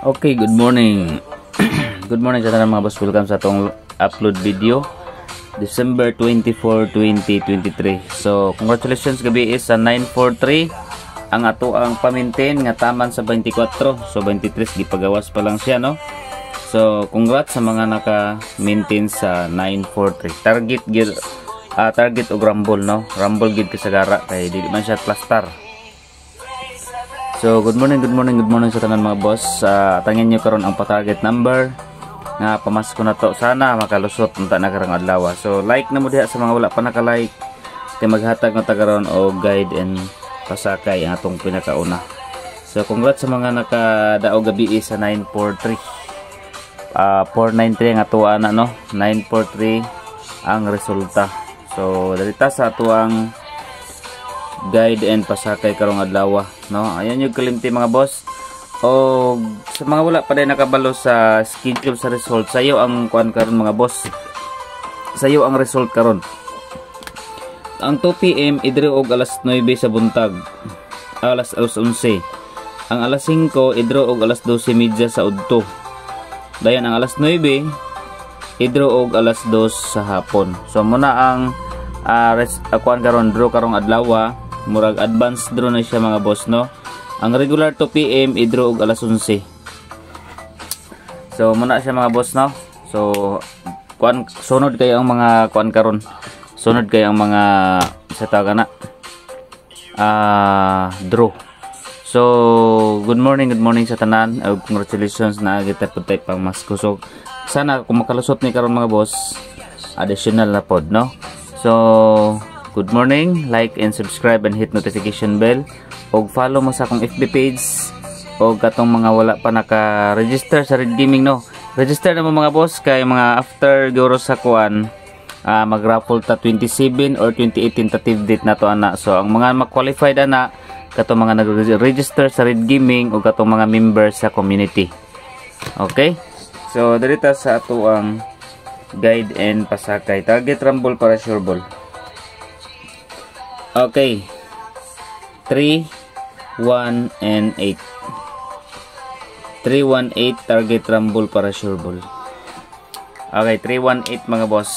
Okay, good morning. Good morning sa tanan mga boss. Welcome sa atong upload video December 24, 2023. So, congratulations gabi is sa 943 ang ato ang pamintain nga taman sa 24. So, 23 gipagawas pa lang siya, no? So, congrats sa mga naka-maintain sa 943. Target og rumble, no? Rumble gid kasagara kay dili man siya cluster. So, good morning sa tanan mga boss. Tangin nyo karon ang pa-target number nga pamasko na to. Sana makalusot unta na karong adlaw. So, like na mo diha sa mga wala pa naka-like. Kay maghatag na ta karon og guide and pasakay ang atong pinakauna. So, congrats sa mga nakadaog gabi sa 943. 493 ang ato ana, no? 943 ang resulta. So, dalita sa ato ang guide and pasakay karong adlaw, no? Ayan yung kalimti mga boss. O sa mga wala pa din nakabalo sa schedule sa result, sayo ang kuan karon mga boss. Sayo ang result karon. Ang 2 PM idre og alas 9 sa buntag. Alas 11. Ang alas 5 idre og alas 12:30 sa udto. Dayon ang alas 9 idre og alas 2 sa hapon. So muna ang kuan karon draw karong adlaw. Murag advance draw na siya mga boss, no? Ang regular 2 PM i-draw og alas 11. So muna siya mga boss, no? So kuan sunod kayo ang mga kuan karon. Sunod kayo ang mga sa taga na draw. So good morning sa tanan. Congratulations na kita putay pang mas kusog. Sana kung makalusot ni karon mga boss, additional na pod, no? So good morning, like and subscribe and hit notification bell. Og follow mo sa akong FB page. Og katong mga wala pa naka-register sa Red Gaming, no? Register na mo mga boss kay mga after guro sa kuan mag-raffle ta 27 or 28 tentative date na to ana. So ang mga ma-qualified ana katong mga nag-register sa Red Gaming og katong mga members sa community. Okay? So dirita sa ato ang guide and pasakay. Target rumble para sure ball. Okay, 3, 1, and 8. 3, 1, 8 target rumble para sure ball. Okay, 3, 1, 8 mga boss.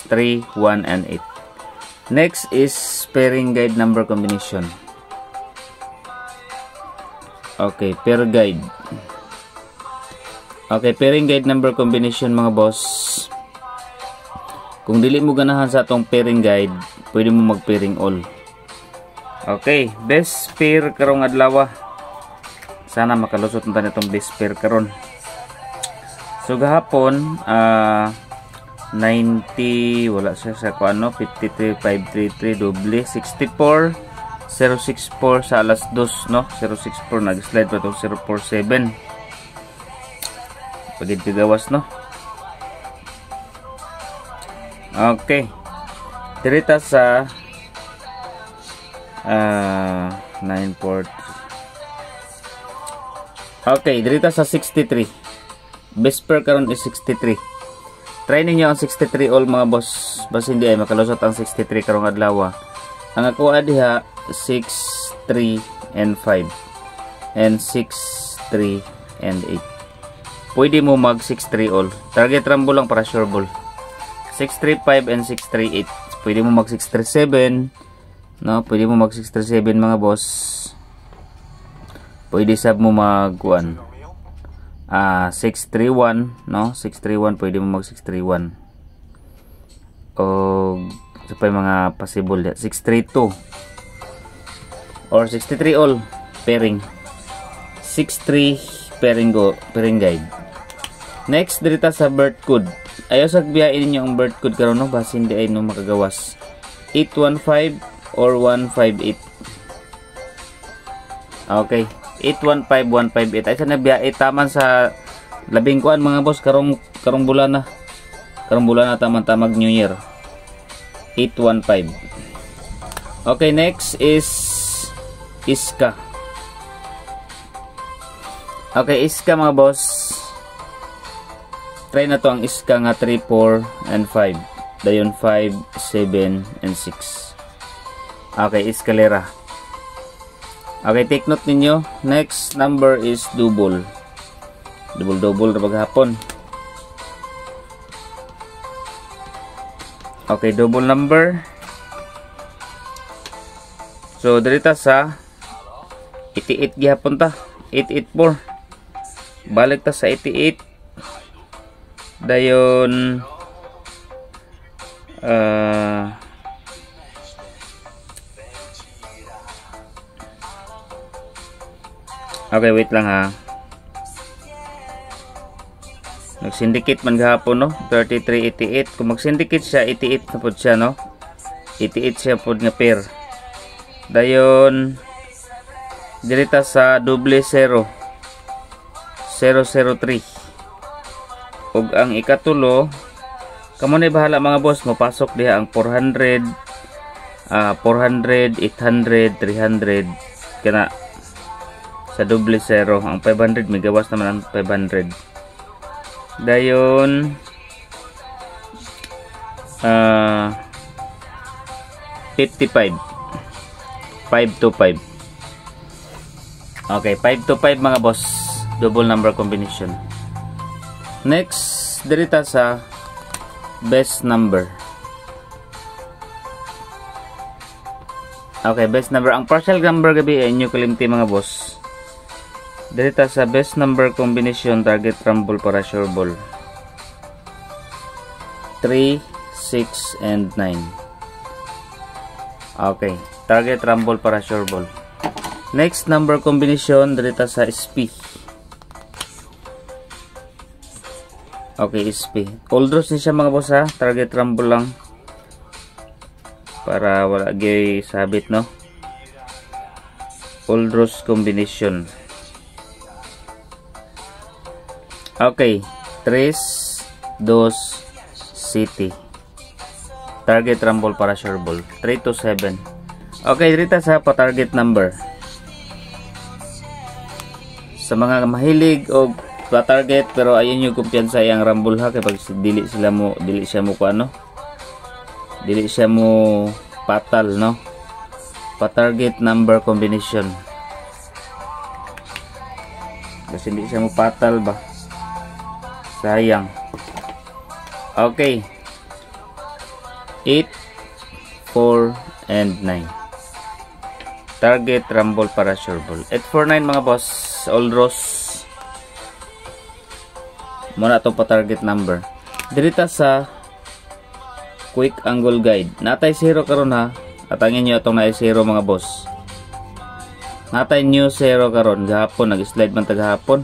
3, 1, and 8. Next is pairing guide number combination. Okay, pair guide. Okay, pairing guide number combination mga boss. Kung dili mo ganahan sa atong pairing guide, pwede mo mag-pairing all. Okay, best pair karong adlaw. Sana makalusot na itong best pair karon. So gahapon, 90, wala siya sa kuano, 53, 533, doble, 64, 064 sa alas 2, no? 064, nag-slide pa itong 047. Pagid tigawas, no? Okay. Dirita sa 943. Okay, dirita sa 63. Best pair karon is 63. Try ninyo ang 63 all mga boss. Basta hindi ay makalusot ang 63 karong adlaw. Ang ako diha 6, 3 and 5 and 6, 3 and 8. Pwede mo mag 6-3 all. Target rumble lang para sure ball. 635 and 638. Pwede mo mag 637, no? Pwede mo mag 637 mga boss. Pwede sab mo mag 631, no? 631 pwede mo mag 631. O sa pa mga possible diyan 632 or 63 all pairing. 63 pairing guide. Next dirita sa birth code. Ayaw sa biyain ninyo ang birth code karon, no? Basta hindi ay no makagawas. 815 or 158. Okay. 815, 158. Ay sa nabiyain taman sa labing kuan mga boss karong bulan na. Karong bulan na tamang New Year. 815. Okay, next is Iska. Okay, Iska mga boss. Try na to ang Iska nga 3, 4, and 5. Dayon 5, 7, and 6. Okay, escalera. Okay, take note ninyo. Next number is double. Double ra paghapon. Okay, double number. So dirita sa 88 gihapon ta. 884. Balik ta sa 88. Dayon okay, wait lang ha. Nag-syndicate man gahapon, no? 3388. Kung mag-syndicate siya, 88 na po siya, no? 88 siya po nga pair. Dayon dirita sa double 0 003. Ug ang ikatulo, kamo na bahala mga boss, mapasok diha ang 400, 800, 300 kana sa double 0. Ang 500 may gawas naman ang 500. Dayon 55 525. Okay, 525 mga boss, double number combination. Next dirita sa best number. Okay, best number. Ang partial number gabi ay inyo kalimti mga boss. Dirita sa best number combination, target rumble para sure ball. 3, 6, and 9. Okay, target rumble para sure ball. Next number combination, dirita sa SP. Okay, SP. All draws ni siya mga boss ha. Target rumble lang. Para wala gay sabit, no? All draws combination. Okay, 3, 2, City. Target rumble para sure ball. 3 to 7. Okay, dirita sa pa-target number. Sa mga mahilig o pa-target pero ayun yung kumpiyansa yang rumble ha, kay pag dili siya mo kuano. Dili siya mo patal, no? Pa-target number combination. Kasi hindi siya mo patal ba? Sayang. Okay. 8, 4, and 9. Target rumble para sure ball. 849 mga boss. All draws. Muna ito pa target number. Dirita sa quick angle guide. Natay 0 karon ha. Atangin nyo itong na 0 mga boss. Natay new 0 karon. Gahapon. Nag-slide man tagahapon.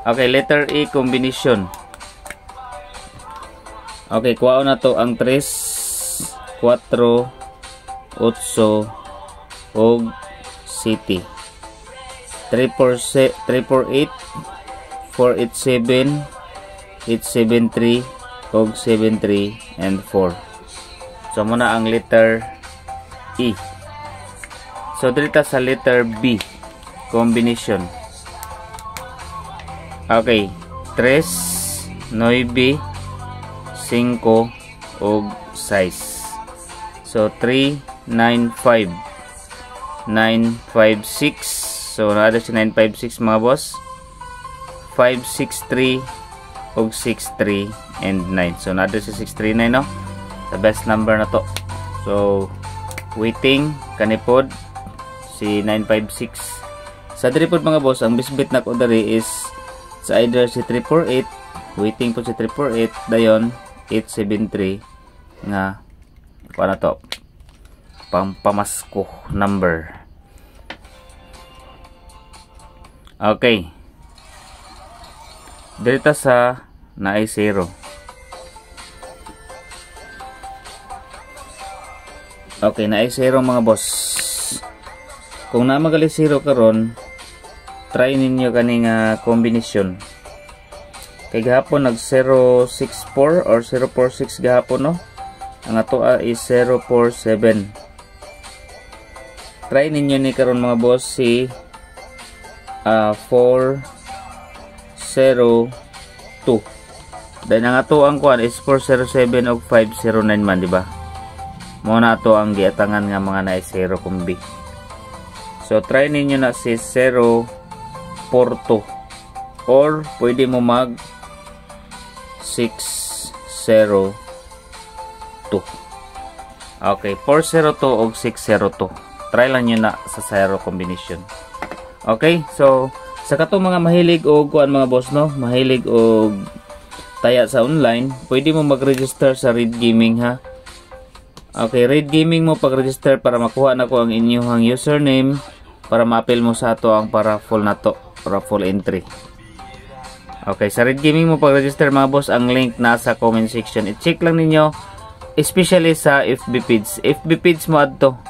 Okay, letter E combination. Okay, kuha na to ang 3, 4, 8, og City. 348, 487, 873, og 73, and 4. So, muna ang letter E. So, dito sa letter B combination. Okay, 3, 9, 5, og 6. So 3, 9, 5, 9, 5, 6. So naada si 9, 5, 6 mga boss. 5, 6, 3, og 6, 3, and 9. So naada si 6, 3, 9, no? The best number na to. So waiting kanipod si 9, 5, 6. Sa dripod mga boss, ang bisbit na ko dari is sa either si 348, waiting po si 348, dayon 873 nga para to pamasko number. Okay, dito sa na ay 0. Okay, na ay 0 mga boss. Kung na magali 0 karon, try ninyo kaning combination. Kay gahapon nag 064 or 046 gahapon, no? Ang ato is 047. Try ninyo ni karon mga boss si 402. Then ang ato ang kuan is 407 o 509 man, di ba? Mo na ato ang giatangan nga mga na 0 kumbi. So try ninyo na si 0 42 or pwede mo mag 602. Okay, 402 o 602. Try lang nyo na sa 0 combination. Okay, so sa katong mga mahilig o kuan mga boss, no, mahilig o taya sa online, pwede mo mag-register sa Red Gaming, ha. Okay, Red Gaming mo pag-register para makuha na ko ang inyong username para ma-appel mo sa ato ang para full na to, para full entry. Okay, sa Red Gaming mo pag-register mga boss, ang link nasa comment section. I-check lang ninyo, especially sa FB page. FB page mo adto.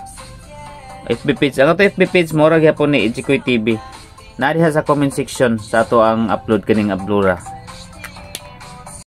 FB page. Ang ato FB page mo ra gyapon ni Ichikoy TV. Naadiha sa comment section sa ato ang upload kaning Ablura.